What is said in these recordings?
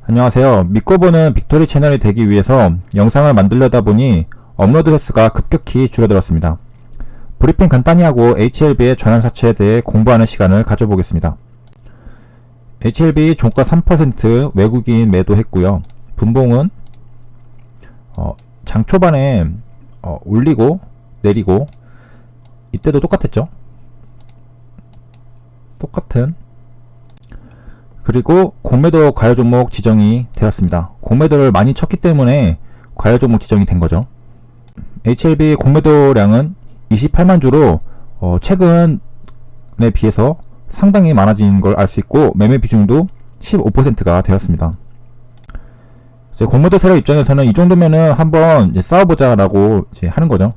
안녕하세요. 믿고 보는 빅토리 채널이 되기 위해서 영상을 만들려다 보니 업로드 횟수가 급격히 줄어들었습니다. 브리핑 간단히 하고 HLB의 전환사채에 대해 공부하는 시간을 가져보겠습니다. HLB 종가 3% 외국인 매도했고요. 분봉은 장 초반에 올리고 내리고 이때도 똑같았죠. 똑같은. 그리고 공매도 과열 종목 지정이 되었습니다. 공매도를 많이 쳤기 때문에 과열 종목 지정이 된 거죠. HLB 공매도량은 28만 주로 최근에 비해서 상당히 많아진 걸 알 수 있고 매매 비중도 15%가 되었습니다. 이제 공매도 세력 입장에서는 이 정도면은 한번 이제 싸워보자 라고 이제 하는 거죠.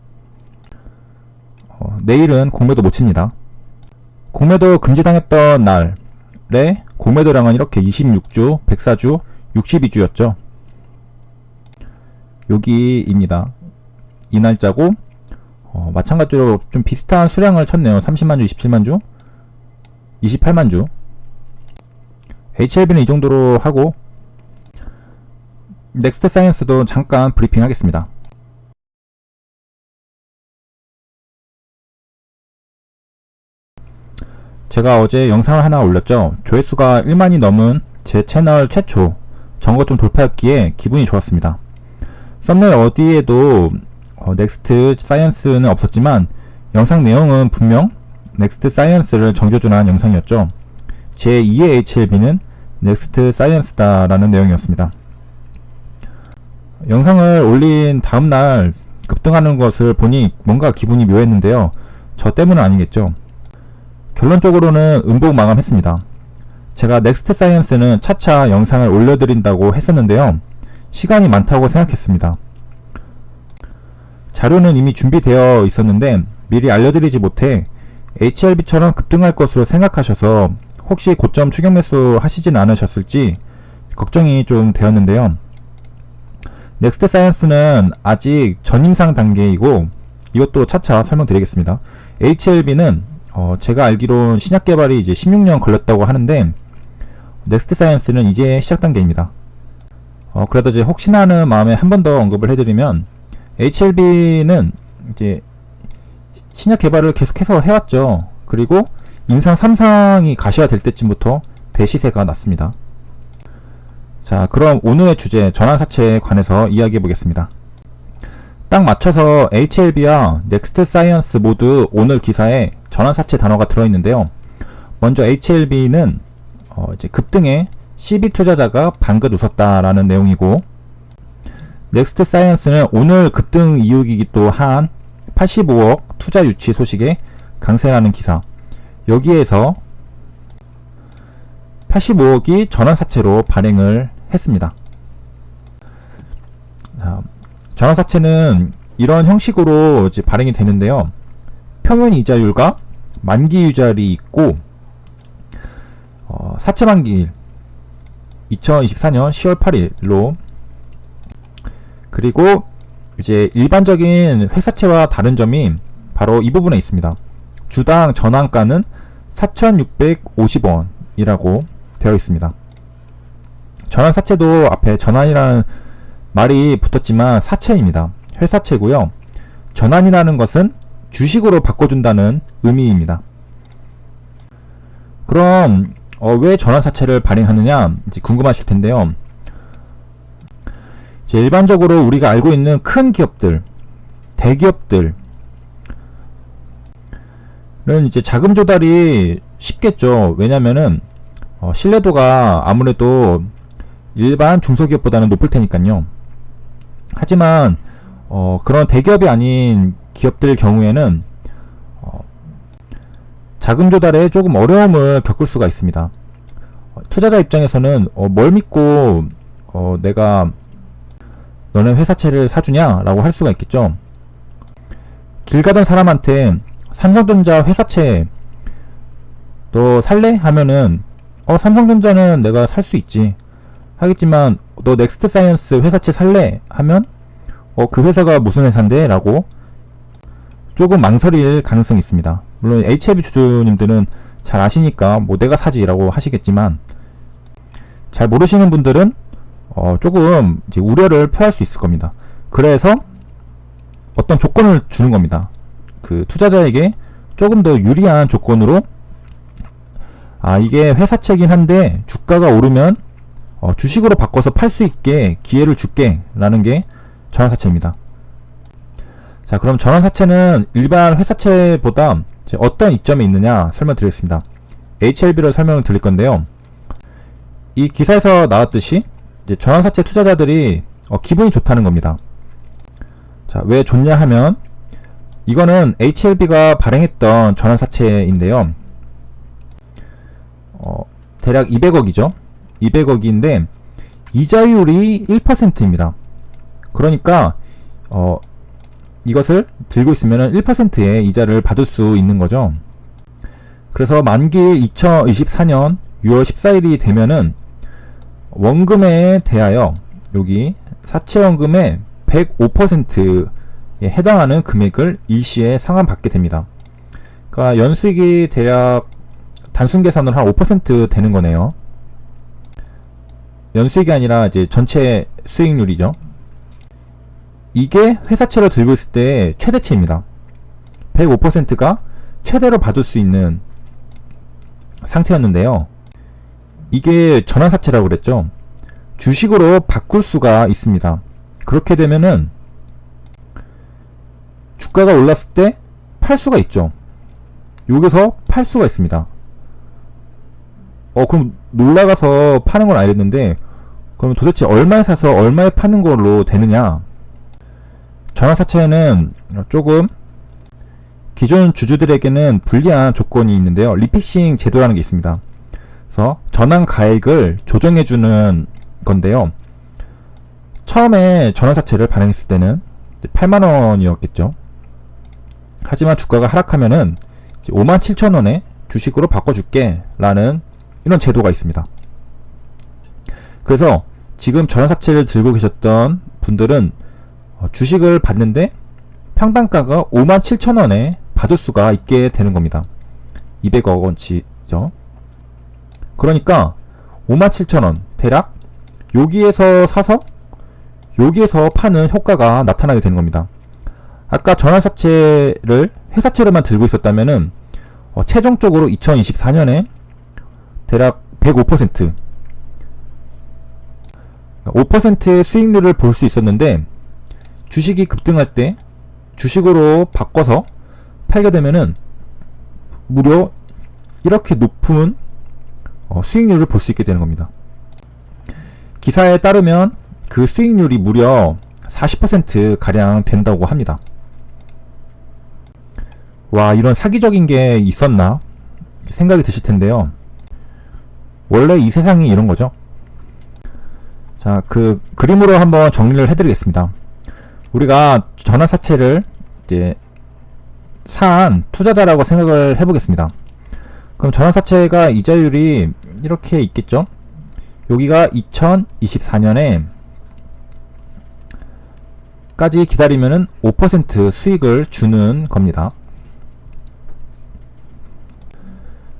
내일은 공매도 못 칩니다. 공매도 금지당했던 날에 공매도량은 이렇게 26주, 104주, 62주였죠. 여기입니다. 이 날짜고 마찬가지로 좀 비슷한 수량을 쳤네요. 30만주, 27만주, 28만주. HLB는 이 정도로 하고 넥스트 사이언스도 잠깐 브리핑 하겠습니다. 제가 어제 영상을 하나 올렸죠. 조회수가 1만이 넘은 제 채널 최초 전거 좀 돌파였기에 기분이 좋았습니다. 썸네일 어디에도 넥스트 사이언스는 없었지만 영상 내용은 분명 넥스트 사이언스를 정조준한 영상이었죠. 제 2의 HLB는 넥스트 사이언스다 라는 내용이었습니다. 영상을 올린 다음날 급등하는 것을 보니 뭔가 기분이 묘했는데요. 저 때문은 아니겠죠. 결론적으로는 음봉 마감했습니다. 제가 넥스트 사이언스는 차차 영상을 올려드린다고 했었는데요. 시간이 많다고 생각했습니다. 자료는 이미 준비되어 있었는데 미리 알려드리지 못해 HLB처럼 급등할 것으로 생각하셔서 혹시 고점 추격 매수 하시진 않으셨을지 걱정이 좀 되었는데요. 넥스트 사이언스는 아직 전임상 단계이고 이것도 차차 설명드리겠습니다. HLB는 제가 알기로 신약 개발이 이제 16년 걸렸다고 하는데 넥스트 사이언스는 이제 시작 단계입니다. 그래도 이제 혹시나 하는 마음에 한 번 더 언급을 해드리면 HLB는 이제 신약 개발을 계속해서 해왔죠. 그리고 인상 3상이 가셔야될 때쯤부터 대시세가 났습니다. 자, 그럼 오늘의 주제 전환사채에 관해서 이야기해 보겠습니다. 딱 맞춰서 HLB와 넥스트 사이언스 모두 오늘 기사에 전환사채 단어가 들어있는데요. 먼저 HLB는 이제 급등에 CB 투자자가 방긋 웃었다라는 내용이고, 넥스트 사이언스는 오늘 급등 이유이기도 한 85억 투자 유치 소식에 강세라는 기사. 여기에서 85억이 전환사채로 발행을 했습니다. 자, 전환사채는 이런 형식으로 이제 발행이 되는데요. 표면 이자율과 만기 유찰이 있고 사채 만기일 2024년 10월 8일로 그리고 이제 일반적인 회사채와 다른 점이 바로 이 부분에 있습니다. 주당 전환가는 4,650원이라고 되어 있습니다. 전환사채도 앞에 전환이라는 말이 붙었지만 사채입니다. 회사채고요. 전환이라는 것은 주식으로 바꿔준다는 의미입니다. 그럼 왜 전환사채를 발행하느냐 이제 궁금하실 텐데요. 이제 일반적으로 우리가 알고 있는 큰 기업들, 대기업들은 이제 자금 조달이 쉽겠죠. 왜냐면은 신뢰도가 아무래도 일반 중소기업보다는 높을 테니까요. 하지만 그런 대기업이 아닌 기업들 경우에는 자금 조달에 조금 어려움을 겪을 수가 있습니다. 투자자 입장에서는 뭘 믿고 내가 너네 회사채를 사주냐 라고 할 수가 있겠죠. 길 가던 사람한테 삼성전자 회사채 너 살래? 하면은 삼성전자는 내가 살 수 있지 하겠지만 너 넥스트 사이언스 회사채 살래? 하면 그 회사가 무슨 회사인데? 라고 조금 망설일 가능성이 있습니다. 물론 HLB 주주님들은 잘 아시니까 뭐 내가 사지 라고 하시겠지만 잘 모르시는 분들은 조금 이제 우려를 표할 수 있을 겁니다. 그래서 어떤 조건을 주는 겁니다. 그 투자자에게 조금 더 유리한 조건으로 이게 회사채긴 한데 주가가 오르면 주식으로 바꿔서 팔 수 있게 기회를 줄게 라는 게 전환사채입니다. 자, 그럼 전환사채는 일반 회사채보다 어떤 이점이 있느냐 설명드리겠습니다. HLB로 설명을 드릴 건데요. 이 기사에서 나왔듯이 이제 전환사채 투자자들이 기분이 좋다는 겁니다. 자, 왜 좋냐 하면 이거는 HLB가 발행했던 전환사채인데요. 대략 200억이죠. 200억인데 이자율이 1%입니다. 그러니까 이것을 들고 있으면 1%의 이자를 받을 수 있는 거죠. 그래서 만기 2024년 6월 14일이 되면은 원금에 대하여 여기 사채원금의 105%에 해당하는 금액을 일시에 상환받게 됩니다. 그러니까 연수익이 대략 단순 계산으로 한 5% 되는 거네요. 연수익이 아니라 이제 전체 수익률이죠. 이게 회사채로 들고 있을 때 최대치입니다. 105%가 최대로 받을 수 있는 상태였는데요. 이게 전환사채라고 그랬죠. 주식으로 바꿀 수가 있습니다. 그렇게 되면은 주가가 올랐을 때 팔 수가 있죠. 여기서 팔 수가 있습니다. 그럼 놀라가서 파는 건 알겠는데 그럼 도대체 얼마에 사서 얼마에 파는 걸로 되느냐? 전환사채는 조금 기존 주주들에게는 불리한 조건이 있는데요. 리피싱 제도라는 게 있습니다. 그래서 전환 가액을 조정해주는 건데요. 처음에 전환사채를 발행했을 때는 8만원이었겠죠. 하지만 주가가 하락하면은 57,000원에 주식으로 바꿔줄게 라는 이런 제도가 있습니다. 그래서 지금 전환사채를 들고 계셨던 분들은 주식을 받는데 평단가가 57,000원에 받을 수가 있게 되는 겁니다. 200억 원치죠. 그러니까 57,000원 대략 여기에서 사서 여기에서 파는 효과가 나타나게 되는 겁니다. 아까 전환사채를 회사채로만 들고 있었다면은 최종적으로 2024년에 대략 105% 5%의 수익률을 볼 수 있었는데 주식이 급등할 때 주식으로 바꿔서 팔게 되면은 무려 이렇게 높은 수익률을 볼 수 있게 되는 겁니다. 기사에 따르면 그 수익률이 무려 40% 가량 된다고 합니다. 와, 이런 사기적인 게 있었나 생각이 드실 텐데요. 원래 이 세상이 이런 거죠. 자, 그 그림으로 한번 정리를 해드리겠습니다. 우리가 전환사채를 이제 산 투자자라고 생각을 해보겠습니다. 그럼 전환사채가 이자율이 이렇게 있겠죠. 여기가 2024년에 까지 기다리면은 5% 수익을 주는 겁니다.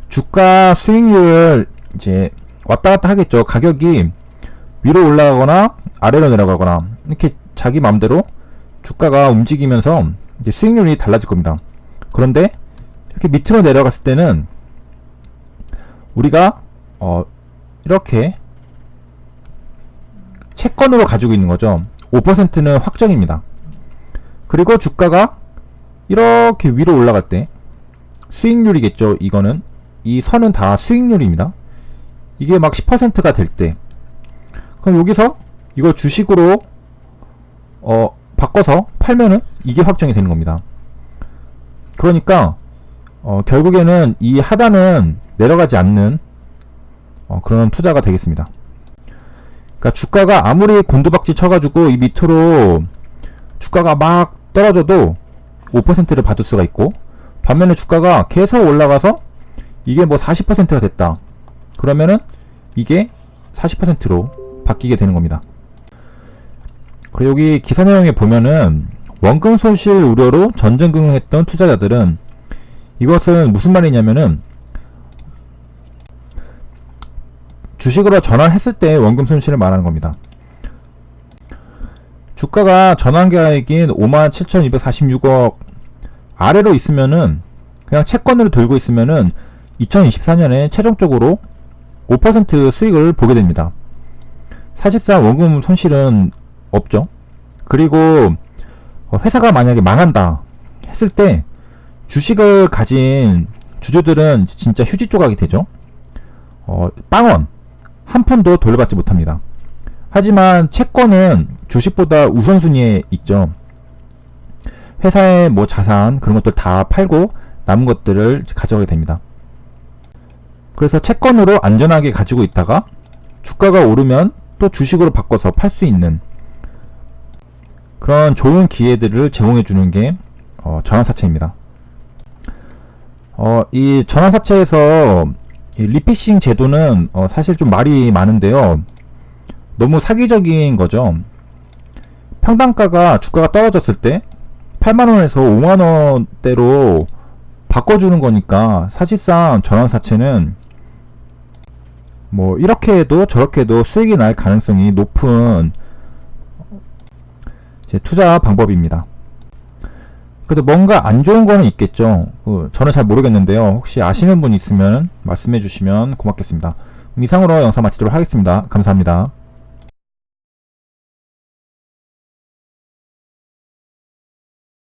주가 수익률을 이제 왔다 갔다 하겠죠. 가격이 위로 올라가거나 아래로 내려가거나 이렇게 자기 마음대로 주가가 움직이면서 이제 수익률이 달라질 겁니다. 그런데 이렇게 밑으로 내려갔을 때는 우리가 이렇게 채권으로 가지고 있는 거죠. 5%는 확정입니다. 그리고 주가가 이렇게 위로 올라갈 때 수익률이겠죠. 이거는 이 선은 다 수익률입니다. 이게 막 10%가 될 때 그럼 여기서 이거 주식으로 바꿔서 팔면은 이게 확정이 되는 겁니다. 그러니까 결국에는 이 하단은 내려가지 않는 그런 투자가 되겠습니다. 그러니까 주가가 아무리 곤두박질 쳐가지고 이 밑으로 주가가 막 떨어져도 5%를 받을 수가 있고, 반면에 주가가 계속 올라가서 이게 뭐 40%가 됐다 그러면은 이게 40%로 바뀌게 되는 겁니다. 그리고 여기 기사 내용에 보면은 원금 손실 우려로 전전긍긍했던 투자자들은, 이것은 무슨 말이냐면은 주식으로 전환했을 때 원금 손실을 말하는 겁니다. 주가가 전환가액인 57,246억 아래로 있으면은, 그냥 채권으로 들고 있으면은 2024년에 최종적으로 5% 수익을 보게 됩니다. 사실상 원금 손실은 없죠. 그리고 회사가 만약에 망한다 했을 때 주식을 가진 주주들은 진짜 휴지 조각이 되죠. 빵원 한 푼도 돌려받지 못합니다. 하지만 채권은 주식보다 우선순위에 있죠. 회사의 뭐 자산 그런 것들 다 팔고 남은 것들을 가져가게 됩니다. 그래서 채권으로 안전하게 가지고 있다가 주가가 오르면 또 주식으로 바꿔서 팔 수 있는 그런 좋은 기회들을 제공해 주는 게 전환사채입니다. 이 전환사채에서 이 리피싱 제도는 사실 좀 말이 많은데요. 너무 사기적인 거죠. 평당가가 주가가 떨어졌을 때 8만원에서 5만원대로 바꿔주는 거니까 사실상 전환사채는 뭐 이렇게 해도 저렇게 해도 수익이 날 가능성이 높은 투자 방법입니다. 그래도 뭔가 안 좋은 거는 있겠죠. 저는 잘 모르겠는데요. 혹시 아시는 분 있으면 말씀해 주시면 고맙겠습니다. 이상으로 영상 마치도록 하겠습니다. 감사합니다.